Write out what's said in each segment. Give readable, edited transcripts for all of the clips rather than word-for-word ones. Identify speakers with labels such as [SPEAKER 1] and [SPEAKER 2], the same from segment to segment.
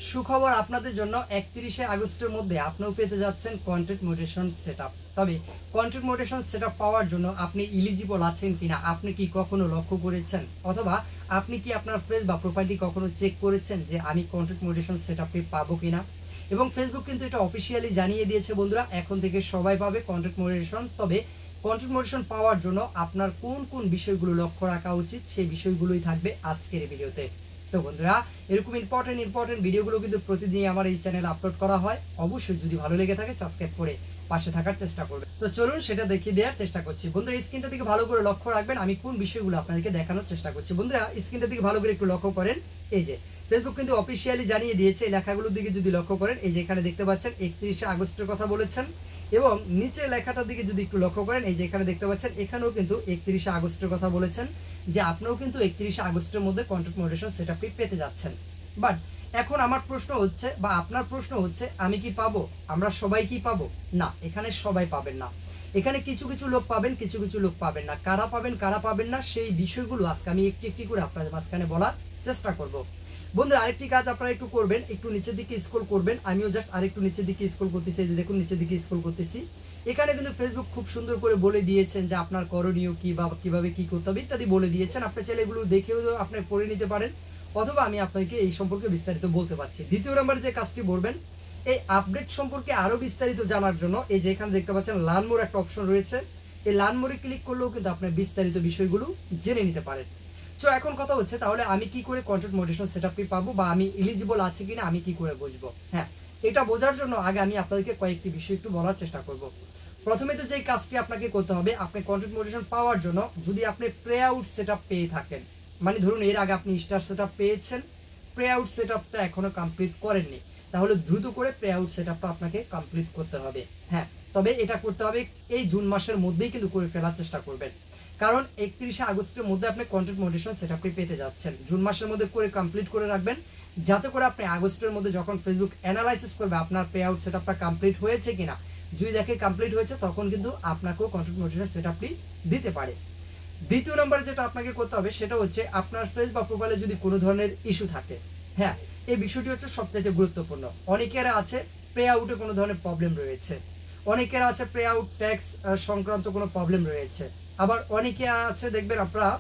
[SPEAKER 1] সুখবর আপনাদের জন্য 31শে আগস্টের মধ্যে আপনিও পেতে যাচ্ছেন কন্টেন্ট মডারেশন সেটআপ। তবে কন্টেন্ট মডারেশন সেটআপ পাওয়ার জন্য আপনি এলিজিবল আছেন কিনা আপনি কি কখনো লক্ষ্য করেছেন, অথবা আপনি কি আপনার ফেস বা প্রোফাইলটি কখনো চেক করেছেন যে আমি কন্টেন্ট মডারেশন সেটআপটি পাবো কিনা। এবং ফেসবুক কিন্তু এটা অফিসিয়ালি জানিয়ে দিয়েছে বন্ধুরা, এখন থেকে সবাই পাবে কন্টেন্ট মডারেশন। তবে কন্টেন্ট মডারেশন পাওয়ার জন্য আপনার কোন কোন বিষয়গুলো লক্ষ্য রাখা উচিত সেই বিষয়গুলোই থাকবে আজকের এই ভিডিওতে। তো বন্ধুরা, এরকম ইম্পর্টেন্ট ভিডিওগুলো কিন্তু প্রতিদিনই আমার এই চ্যানেলে আপলোড করা হয়। অবশ্যই যদি ভালো লেগে থাকে সাবস্ক্রাইব করে পাশে থাকার চেষ্টা করবেন। তো চলুন সেটা দেখিয়ে দেওয়ার চেষ্টা করছি। বন্ধুরা, স্ক্রিনটা দিকে ভালো করে লক্ষ্য রাখবেন, আমি কোন বিষয়গুলো আপনাদেরকে দেখানোর চেষ্টা করছি। বন্ধুরা, স্ক্রিনটা দিকে ভালো করে একটু লক্ষ্য করেন। এই যে ফেসবুক কিন্তু অফিসিয়ালি জানিয়ে দিয়েছে, এই লেখাগুলোর দিকে যদি লক্ষ্য করেন, এই যে এখানে দেখতে পাচ্ছেন 31শে আগস্টের কথা বলেছেন। এবং নিচের লেখাটার দিকে যদি একটু লক্ষ্য করেন, এই যে এখানে দেখতে পাচ্ছেন এখানেও কিন্তু 31শে আগস্টের কথা বলেছেন যে আপনিও কিন্তু 31শে আগস্টের মধ্যে কন্টেন্ট মডারেশন সেটআপটি পেতে যাচ্ছেন। বাট এখন আমার প্রশ্ন হচ্ছে বা আপনার প্রশ্ন হচ্ছে, আমি কি পাবো, আমরা সবাই কি পাবো? না, এখানে সবাই পাবেন না। এখানে কিছু কিছু লোক পাবেন, কিছু কিছু লোক পাবেন না। কারা পাবেন কারা পাবেন না সেই বিষয়গুলো আজকে আমি একটি একটি করে আপনাদের মাঝখানে বলার চেষ্টা করব। বন্ধুরা, আরেকটি কাজ আপনারা একটু করবেন, একটু নিচের দিকে স্ক্রল করবেন। আমিও জাস্ট আরেকটু নিচের দিকে স্ক্রল করতেছি, এই যে দেখুন নিচের দিকে স্ক্রল করতেছি। এখানে কিন্তু ফেসবুক খুব সুন্দর করে বলে দিয়েছেন যে আপনার করণীয় কি বা কিভাবে কি করতে হবে ইত্যাদি বলে দিয়েছেন। আপনি চাইলে এগুলো দেখেও আপনি পড়ে নিতে পারেন, অথবা আমি আপনাকে এই সম্পর্কে বিস্তারিত বলতে পারছি। দ্বিতীয় নাম্বার যে কাজটি করবেন, এই আপডেট সম্পর্কে আরো বিস্তারিত জানার জন্য এই যে এখানে দেখতে পাচ্ছেন লার্ন মোর একটা অপশন রয়েছে, এই লার্ন মোরে ক্লিক করলেও কিন্তু আপনি বিস্তারিত বিষয়গুলো জেনে নিতে পারেন। তো এখন কথা হচ্ছে, তাহলে আমি কি করে কন্টেন্ট মডারেশন সেটআপটি পাবো বা আমি এলিজিবল আছি কিনা আমি কি করে বুঝবো? হ্যাঁ, এটা বোঝার জন্য আগে আমি আপনাদেরকে কয়েকটি বিষয় একটু বলার চেষ্টা করব। প্রথমে তো যে কাজটি আপনাকে করতে হবে, আপনি কন্টেন্ট মডারেশন পাওয়ার জন্য যদি আপনি প্রে আউট সেটআপ পেয়ে থাকেন, মানে ধরুন এর আগে আপনি স্টার সেটআপ পেয়েছেন, প্রে আউট সেটআপটা এখনো কমপ্লিট করেননি, তাহলে দ্রুত করে প্রে আউট সেটআপটা আপনাকে কমপ্লিট করতে হবে। হ্যাঁ, তবে এটা করতে হবে এই জুন মাসের মধ্যেই কিন্তু করে ফেলার চেষ্টা করবেন, কারণ 31শে আগস্টের মধ্যে আপনি কন্টেন্ট মডারেশন সেটআপটি পেতে যাচ্ছেন। জুন মাসের মধ্যে করে কমপ্লিট করে রাখবেন, যাতে করে আপনি আগস্টের মধ্যে যখন ফেসবুক অ্যানালাইসিস করবে আপনার পে আউট সেটআপটা কমপ্লিট হয়েছে কিনা, যদি দেখে কমপ্লিট হয়েছে তখন কিন্তু আপনাকেও কন্টেন্ট মডারেশন সেটআপটি দিতে পারে। দ্বিতীয় নম্বরে যেটা আপনাকে করতে হবে সেটা হচ্ছে, আপনার ফেস বা প্রোফাইলে যদি কোনো ধরনের ইস্যু থাকে, হ্যাঁ এই বিষয়টি হচ্ছে সবচাইতে গুরুত্বপূর্ণ। অনেকের আছে পে আউটে কোনো ধরনের প্রবলেম রয়েছে, অনেকের আছে পে আউট ট্যাক্স সংক্রান্ত কোনো প্রবলেম রয়েছে, আবার অনেকে আছে দেখবেন আপনারা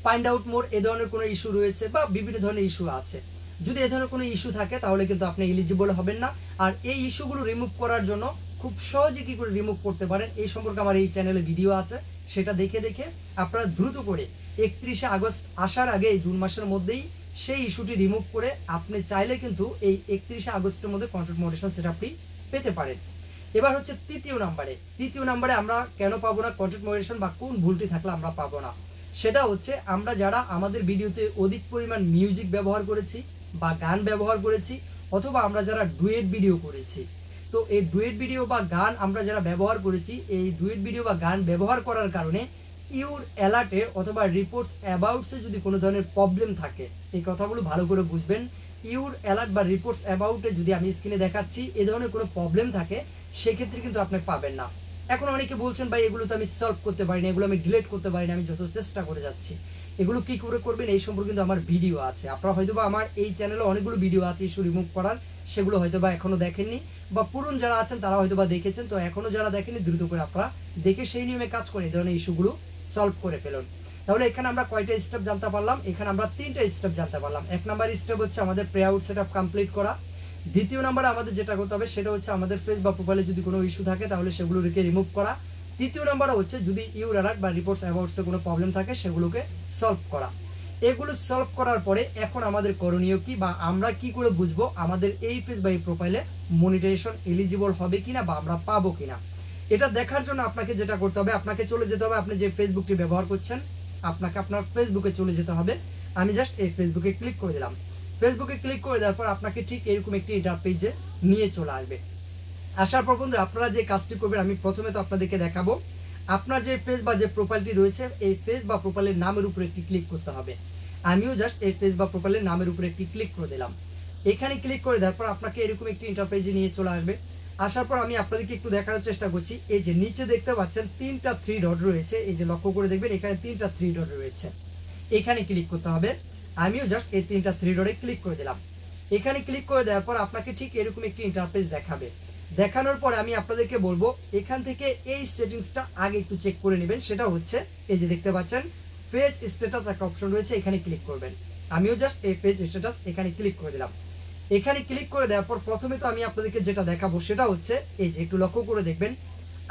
[SPEAKER 1] ফাইন্ড আউট মোর এ ধরনের কোনো ইস্যু রয়েছে বা বিভিন্ন ধরনের ইস্যু আছে। যদি এ ধরনের কোনো ইস্যু থাকে তাহলে কিন্তু আপনি এলিজিবল হবেন না। আর এই ইস্যুগুলো রিমুভ করার জন্য খুব সহজে কি করে রিমুভ করতে পারেন এই সম্পর্কে আমার এই চ্যানেলে ভিডিও আছে, সেটা দেখে দেখে আপনারা দ্রুত করে 31শে আগস্ট আসার আগে এই জুন মাসের মধ্যেই সেই ইস্যুটি রিমুভ করে আপনি চাইলে কিন্তু এই 31শে আগস্টের মধ্যে কন্টেন্ট মডারেশন সেটআপটি পেতে পারেন। এবার হচ্ছে তৃতীয় নাম্বারে আমরা কেন পাবো না কন্টেন্ট মডারেশন বা কোন ভুলটি থাকলে আমরা পাবো না, সেটা হচ্ছে আমরা যারা আমাদের ভিডিওতে অধিক পরিমাণ মিউজিক ব্যবহার করেছি বা গান ব্যবহার করেছি, অথবা আমরা যারা ডুয়েট ভিডিও করেছি। তো এই ডুয়েট ভিডিও বা গান আমরা যারা ব্যবহার করেছি, এই ডুয়েট ভিডিও বা গান ব্যবহার করার কারণে ইউর অ্যালার্টে অথবা রিপোর্টস অ্যাবাউটসে যদি কোনো ধরনের প্রবলেম থাকে, এই কথাগুলো ভালো করে বুঝবেন। ইউর অ্যালার্ট বা রিপোর্টস অ্যাবাউটে যদি আমি স্ক্রিনে দেখাচ্ছি এই ধরনের কোনো প্রবলেম থাকে, সেক্ষেত্রে কিন্তু আপনি পাবেন না। এখন অনেকে বলছেন ভাই এগুলো তো আমি সলভ করতে পারি না, এগুলো আমি ডিলিট করতে পারি না, আমি যত চেষ্টা করে যাচ্ছি। এগুলো কি করে করবেন এই সম্পর্কে কিন্তু আমার ভিডিও আছে, আপনারা হয়তোবা আমার এই চ্যানেলে অনেকগুলো ভিডিও আছে ইস্যু রিমুভ করার, সেগুলো হয়তোবা এখনো দেখেননি, বা পুরনো যারা আছেন তারা হয়তোবা দেখেছেন। তো এখনো যারা দেখেননি দ্রুত করে আপনারা দেখে সেই নিয়মে কাজ করে এই ধরনের ইস্যুগুলো সলভ করে ফেলুন। তাহলে এখানে আমরা কয়টা স্টেপ জানতে পারলাম? এখানে আমরা 3টা স্টেপ জানতে পারলাম। 1 নাম্বার স্টেপ হচ্ছে আমাদের প্রে আউট সেটআপ কমপ্লিট করা। দ্বিতীয় নাম্বারে আমাদের যেটা করতে হবে সেটা হচ্ছে আমাদের ফেস বা প্রোফাইলে যদি কোনো ইস্যু থাকে তাহলে সেগুলোকে রিমুভ করা। তৃতীয় নাম্বার হচ্ছে যদি ইউর অ্যালার্ট বা রিপোর্টস অ্যাবাউটসে কোনো প্রবলেম থাকে সেগুলোকে সলভ করা। এগুলো সলভ করার পরে এখন আমাদের করণীয় কি বা আমরা কি করে বুঝবো আমাদের এই ফেস বা এই প্রোফাইলে মনিটাইজেশন এলিজিবল হবে কিনা বা আমরা পাবো কিনা। এটা দেখার জন্য আপনাকে যেটা করতে হবে, আপনাকে চলে যেতে হবে, আপনি যে ফেসবুকটি ব্যবহার করছেন আপনাকে আপনার ফেসবুকে চলে যেতে হবে। আমি জাস্ট এই ফেসবুকে ক্লিক করে দিলাম। ফেসবুকে ক্লিক করে দেওয়ার পর আপনাকে ঠিক এরকম একটি ইন্টারপেজে নিয়ে চলে আসবে। আসার পর বন্ধুরা আপনারা যে কাজটি করবেন, আমি প্রথমে তো আপনাদেরকে দেখাবো আপনার যে ফেস বা যে প্রোফাইলটি রয়েছে এই ফেস বা প্রোফাইলের নামের উপরে একটি ক্লিক করতে হবে। আমিও জাস্ট এই ফেস বা প্রোফাইলের নামের উপরে একটি ক্লিক করে দিলাম। এখানে ক্লিক করে দেওয়ার পর আপনাকে এরকম একটি ইন্টারপেজে নিয়ে চলে আসবে। আসার পর আমি আপনাদেরকে একটু দেখানোর চেষ্টা করছি, এই যে নিচে দেখতে পাচ্ছেন 3টা 3 ডট রয়েছে, এই যে লক্ষ্য করে দেখবেন এখানে 3টা 3 ডট রয়েছে, এখানে ক্লিক করতে হবে। আমিও জাস্ট এই 3টা 3 ডটে ক্লিক করে দিলাম। এখানে ক্লিক করে দেওয়ার পর আপনাকে ঠিক এরকম একটি ইন্টারফেস দেখাবে। দেখানোর পরে আমি আপনাদেরকে বলবো এখান থেকে এই সেটিংসটা আগে একটু চেক করে নেবেন। সেটা হচ্ছে এই যে দেখতে পাচ্ছেন পেজ স্ট্যাটাস একটা অপশন রয়েছে, এখানে ক্লিক করবেন। আমিও জাস্ট এই পেজ স্ট্যাটাস এখানে ক্লিক করে দিলাম। এখানে ক্লিক করে দেওয়ার পর প্রথমে তো আমি আপনাদেরকে যেটা দেখাবো সেটা হচ্ছে এই যে একটু লক্ষ্য করে দেখবেন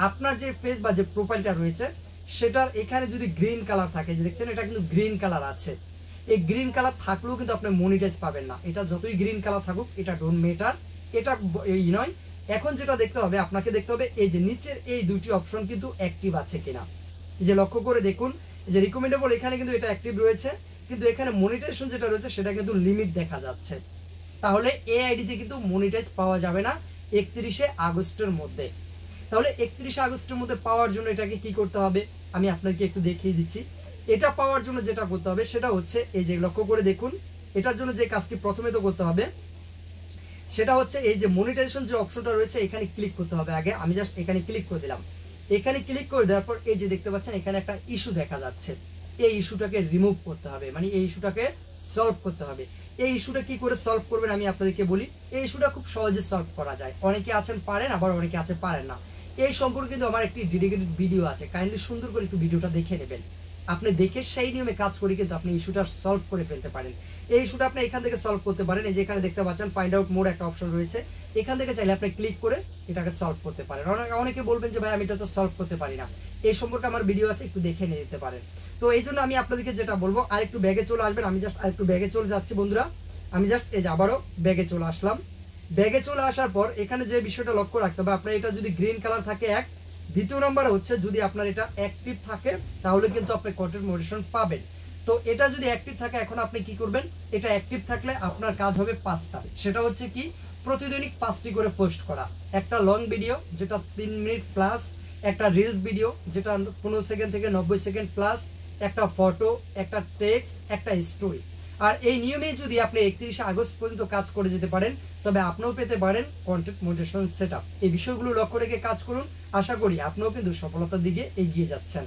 [SPEAKER 1] আপনার যে পেজ বা যে প্রোফাইলটা রয়েছে সেটার এখানে যদি গ্রিন কালার থাকে, যে দেখছেন এটা কিন্তু গ্রিন কালার আছে, এই গ্রিন কালার থাকলেও কিন্তু আপনি মনিটাইজ পাবেন না। এটা যতই গ্রিন কালার থাকুক এটা ডোন্ট ম্যাটার, এটা এই নয়। এখন যেটা দেখতে হবে আপনাকে দেখতে হবে এই যে নিচের এই দুটি অপশন কিন্তু অ্যাক্টিভ আছে কিনা। এই যে লক্ষ্য করে দেখুন যে রিকমেন্ডেবল এখানে কিন্তু এটা অ্যাক্টিভ রয়েছে, কিন্তু এখানে মনিটাইজেশন যেটা রয়েছে সেটা কিন্তু লিমিট দেখা যাচ্ছে। তাহলে এই আইডিতে কিন্তু মনিটাইজ পাওয়া যাবে না 31শে আগস্টের মধ্যে। তাহলে 31শে আগস্টের মধ্যে পাওয়ার জন্য এটাকে কি করতে হবে আমি আপনাকে একটু দেখিয়ে দিচ্ছি। এটা পাওয়ার জন্য যেটা করতে হবে সেটা হচ্ছে এই যে লক্ষ্য করে দেখুন, এটার জন্য যে কাজটি প্রথমে তো করতে হবে সেটা হচ্ছে এই যে মনিটাইজেশন যে অপশনটা রয়েছে এখানে ক্লিক করতে হবে আগে। আমি জাস্ট এখানে ক্লিক করে দিলাম। এখানে ক্লিক করে দেওয়ার পর এই যে দেখতে পাচ্ছেন এখানে একটা ইস্যু দেখা যাচ্ছে, এই ইস্যুটাকে রিমুভ করতে হবে, মানে এই ইস্যুটাকে সলভ করতে হবে। এই ইস্যুটা কি করে সলভ করবেন আমি আপনাদেরকে বলি। এই ইস্যুটা খুব সহজে সলভ করা যায়, অনেকে আছেন পারেন আবার অনেকে আছেন পারেন না। এই সম্পর্কে কিন্তু আমার একটি ডেডিকেটেড ভিডিও আছে, কাইন্ডলি সুন্দর করে একটু ভিডিওটা দেখে নেবেন। আপনি দেখে সেই নিয়মে কাজ করে কিন্তু আপনি ইস্যুটা সলভ করে ফেলতে পারেন। এই ইস্যুটা আপনি এখান থেকে সলভ করতে পারেন। এই যে এখানে দেখতে পাচ্ছেন ফাইন্ড আউট মোড একটা অপশন রয়েছে, এখান থেকে চাইলে আপনি ক্লিক করে এটাকে সলভ করতে পারেন। অনেকে বলবেন যে ভাই আমি এটা তো সলভ করতে পারি না, এই সম্পর্কে আমার ভিডিও আছে, একটু দেখে নিয়ে যেতে পারেন। তো এই জন্য আমি আপনাদেরকে যেটা বলবো আর একটু ব্যাগে চলে আসবেন। আমি জাস্ট আর একটু ব্যাগে চলে যাচ্ছি বন্ধুরা। আমি জাস্ট এই যে আবারও ব্যাগে চলে আসলাম। ব্যাগে চলে আসার পর এখানে যে বিষয়টা লক্ষ্য রাখতে হবে আপনার এটা যদি গ্রিন কালার থাকে এক, দ্বিতীয় নাম্বার হচ্ছে যদি আপনার এটা অ্যাক্টিভ থাকে তাহলে কিন্তু আপনি কন্টেন্ট মনিটাইজেশন পাবেন। তো এটা যদি অ্যাক্টিভ থাকে এখন আপনি কি করবেন, এটা অ্যাক্টিভ থাকলে আপনার কাজ হবে 5টা। সেটা হচ্ছে কি প্রতিদিনই 5টি করে পোস্ট করা, একটা লং ভিডিও যেটা 3 মিনিট প্লাস, একটা রিলস ভিডিও যেটা 15 সেকেন্ড থেকে 90 সেকেন্ড প্লাস, একটা ফটো, একটা টেক্সট, একটা স্টোরি। আর এই নিয়মে যদি আপনি 31শে আগস্ট পর্যন্ত কাজ করে যেতে পারেন তবে আপনিও পেতে পারেন কন্টেন্ট মনিটাইজেশন সেটআপ। এই বিষয়গুলো লক্ষ্য রেখে কাজ করুন, আশা করি আপনিও কিন্তু সফলতার দিকে এগিয়ে যাচ্ছেন।